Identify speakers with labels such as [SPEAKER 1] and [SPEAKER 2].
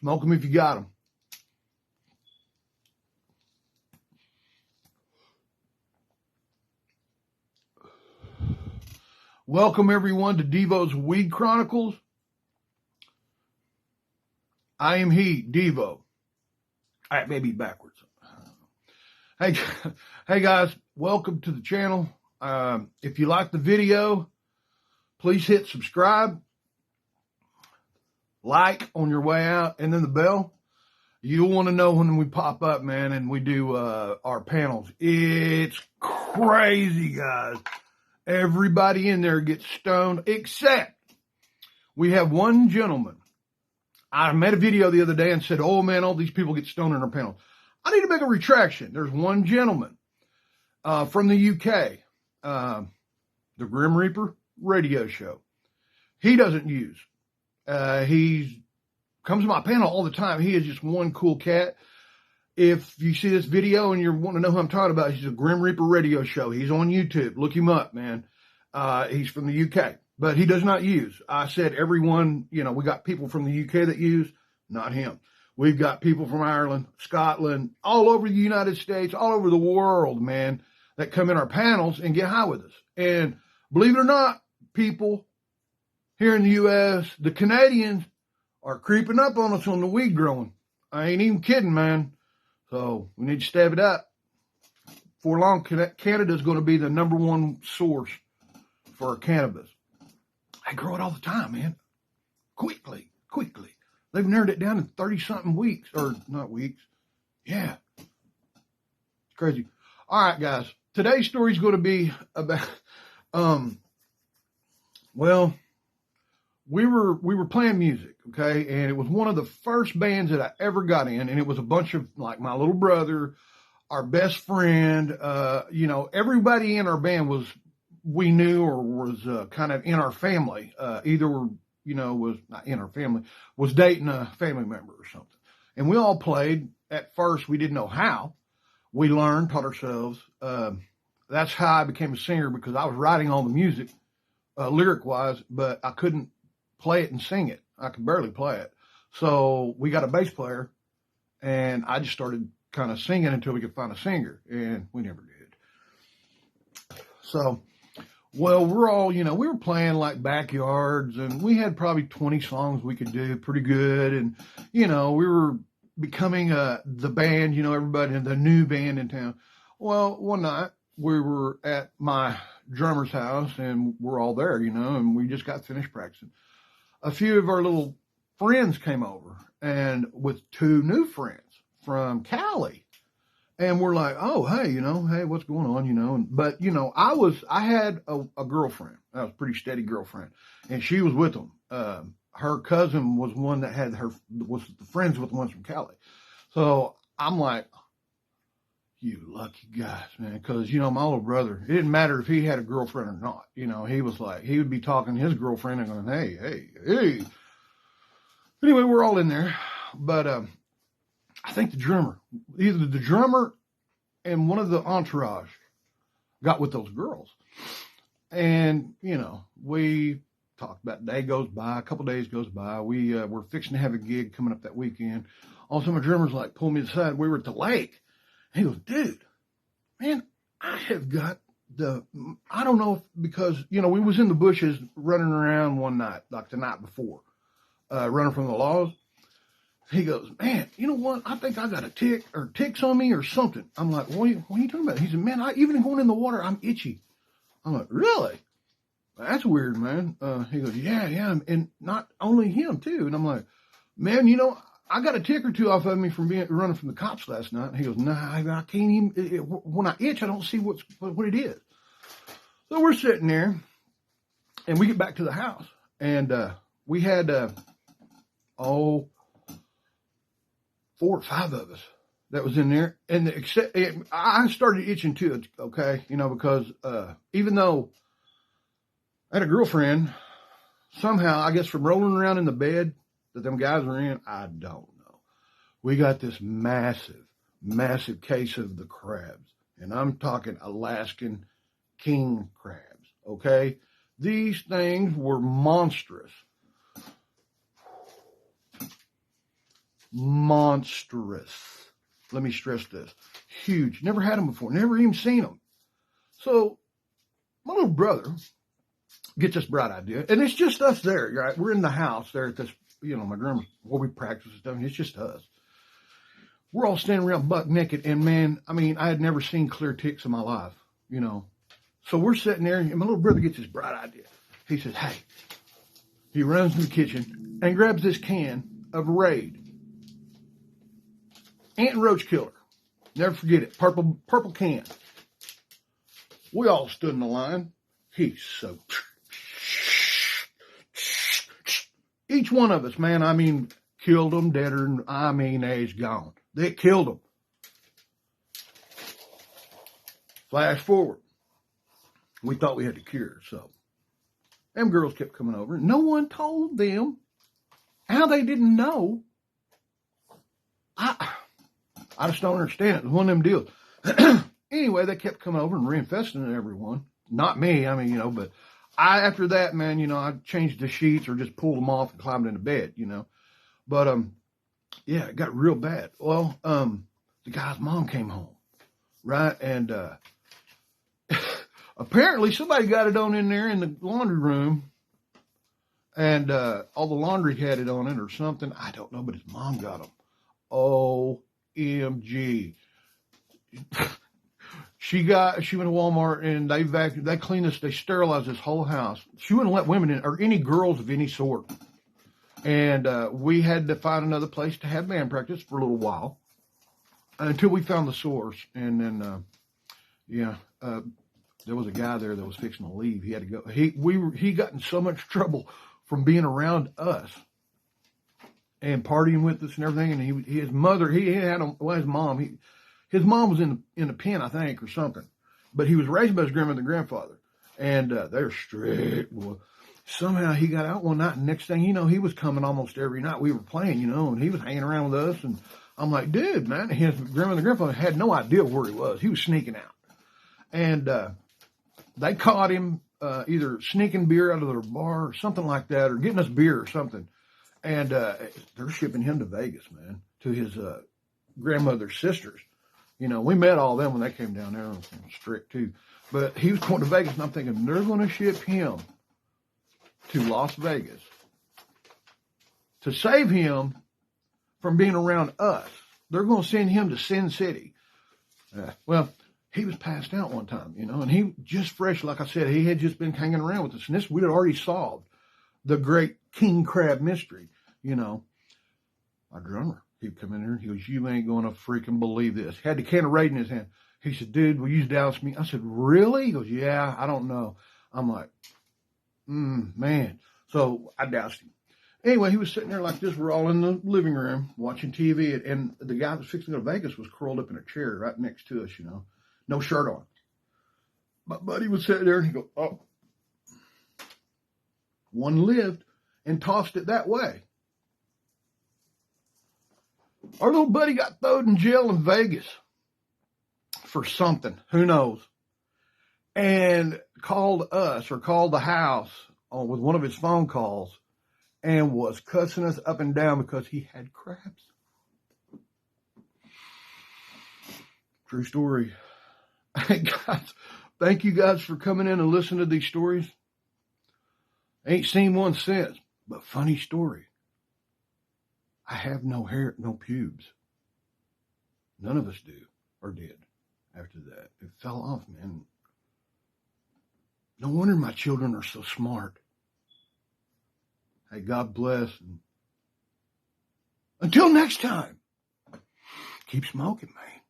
[SPEAKER 1] Smoke them if you got them. Welcome, everyone, to Devo's Weed Chronicles. I am he, Devo. All right, maybe backwards. Hey guys, welcome to the channel. If you like the video, please hit subscribe, like on your way out, and then the bell. You'll want to know when we pop up, man, and we do our panels. It's crazy, guys. Everybody in there gets stoned, except we have one gentleman. I made a video the other day and said, oh, man, all these people get stoned in our panels. I need to make a retraction. There's one gentleman from the UK, the Grim Reaper radio show. He doesn't use. He comes to my panel all the time. He is just one cool cat. If you see this video and you want to know who I'm talking about, he's a Grim Reaper radio show. He's on YouTube. Look him up, man. He's from the UK, but he does not use. I said everyone, we got people from the UK that use, not him. We've got people from Ireland, Scotland, all over the United States, all over the world, man, that come in our panels and get high with us. And believe it or not, people here in the U.S., the Canadians are creeping up on us on the weed growing. I ain't even kidding, man. So we need to step it up. For long, Canada's going to be the #1 source for cannabis. I grow it all the time, man. Quickly. They've narrowed it down in 30-something weeks, or not weeks. Yeah. It's crazy. All right, guys. Today's story is going to be about, we were playing music, okay? And it was one of the first bands that I ever got in, and it was a bunch of, like, my little brother, our best friend, everybody in our band we knew or was kind of in our family, was not in our family, was dating a family member or something. And we all played. At first, we didn't know how. We learned, taught ourselves. That's how I became a singer, because I was writing all the music, lyric-wise, but I couldn't play it and sing it. I could barely play it. So we got a bass player, and I just started kind of singing until we could find a singer, and we never did. So, we're all, we were playing like backyards, and we had probably 20 songs we could do pretty good. And, we were becoming the band, everybody in the new band in town. Well, one night we were at my drummer's house, and we're all there, and we just got finished practicing. A few of our little friends came over, and with 2 new friends from Cali. And we're like, oh, hey, hey, what's going on, But, I had a girlfriend. That was a pretty steady girlfriend. And she was with them. Her cousin was one that was friends with the ones from Cali. So I'm like, you lucky guys, man. Because, my little brother, it didn't matter if he had a girlfriend or not. He was like, he would be talking to his girlfriend and going, hey. Anyway, we're all in there. But, I think either the drummer and one of the entourage got with those girls. And, we talked about day goes by, a couple days goes by. We're fixing to have a gig coming up that weekend. All of a sudden, my drummer's like, pulled me aside. We were at the lake. He goes, dude, man, I have got I don't know if, because, we was in the bushes running around one night, like the night before, running from the laws. He goes, man, you know what? I think I got a tick or ticks on me or something. I'm like, what are you talking about? He said, man, even going in the water, I'm itchy. I'm like, really? That's weird, man. He goes, yeah. And not only him, too. And I'm like, man, I got a tick or 2 off of me from running from the cops last night. And he goes, nah, I can't even, when I itch, I don't see what it is. So we're sitting there, and we get back to the house. And we had, 4 or 5 of us that was in there. And I started itching too, okay, because even though I had a girlfriend, somehow, I guess from rolling around in the bed that them guys were in, I don't know. We got this massive case of the crabs. And I'm talking Alaskan king crabs, okay? These things were monstrous. monstrous. Let me stress this. Huge. Never had them before. Never even seen them. So my little brother gets this bright idea, and it's just us there, right? We're in the house there at this, my grandma's where we practice and stuff, and it's just us. We're all standing around buck naked, and man, I had never seen clear ticks in my life, So we're sitting there, and my little brother gets this bright idea. He says, hey, he runs to the kitchen and grabs this can of Raid. Ant and roach killer. Never forget it. Purple can. We all stood in the line. He's so... Each one of us, man, killed them, dead or, he's gone. They killed them. Flash forward. We thought we had the cure, so. Them girls kept coming over. No one told them how they didn't know. I just don't understand it. It was one of them deals. Anyway, they kept coming over and reinfesting everyone. Not me, but after that, man, I changed the sheets or just pulled them off and climbed into bed, But, yeah, it got real bad. Well, the guy's mom came home, right? And apparently somebody got it on in there in the laundry room, and all the laundry had it on it or something. I don't know, but his mom got them. OMG. She went to Walmart and they cleaned this, they sterilized this whole house. She wouldn't let women in or any girls of any sort. And we had to find another place to have band practice for a little while until we found the source. And then, there was a guy there that was fixing to leave. He had to go. He got in so much trouble from being around us and partying with us and everything. And his mother, his mom, his mom was in the pen, I think, or something. But he was raised by his grandmother and grandfather. And they're strict. Well, somehow he got out one night, and next thing you know, he was coming almost every night we were playing, and he was hanging around with us. And I'm like, dude, man, his grandmother and grandfather had no idea where he was. He was sneaking out. And they caught him either sneaking beer out of their bar or something like that, or getting us beer or something. And they're shipping him to Vegas, man, to his grandmother's sisters. We met all of them when they came down there. Strict, too. But he was going to Vegas, and I'm thinking, they're going to ship him to Las Vegas to save him from being around us. They're going to send him to Sin City. Well, he was passed out one time, and he just fresh, like I said, he had just been hanging around with us. And we had already solved the great king crab mystery, Our drummer, he'd come in there and he goes, you ain't going to freaking believe this. Had the can of Raid in his hand. He said, dude, will you douse me? I said, really? He goes, yeah, I don't know. I'm like, man. So I doused him. Anyway, he was sitting there like this. We're all in the living room watching TV. And the guy that was fixing to go to Vegas was curled up in a chair right next to us, no shirt on. My buddy was sitting there and he goes, oh, one lived and tossed it that way. Our little buddy got thrown in jail in Vegas for something. Who knows? And called us or called the house with one of his phone calls and was cussing us up and down because he had crabs. True story. Guys, thank you guys for coming in and listening to these stories. Ain't seen one since, but funny story. I have no hair, no pubes. None of us do or did after that. It fell off, man. No wonder my children are so smart. Hey, God bless. And until next time, keep smoking, man.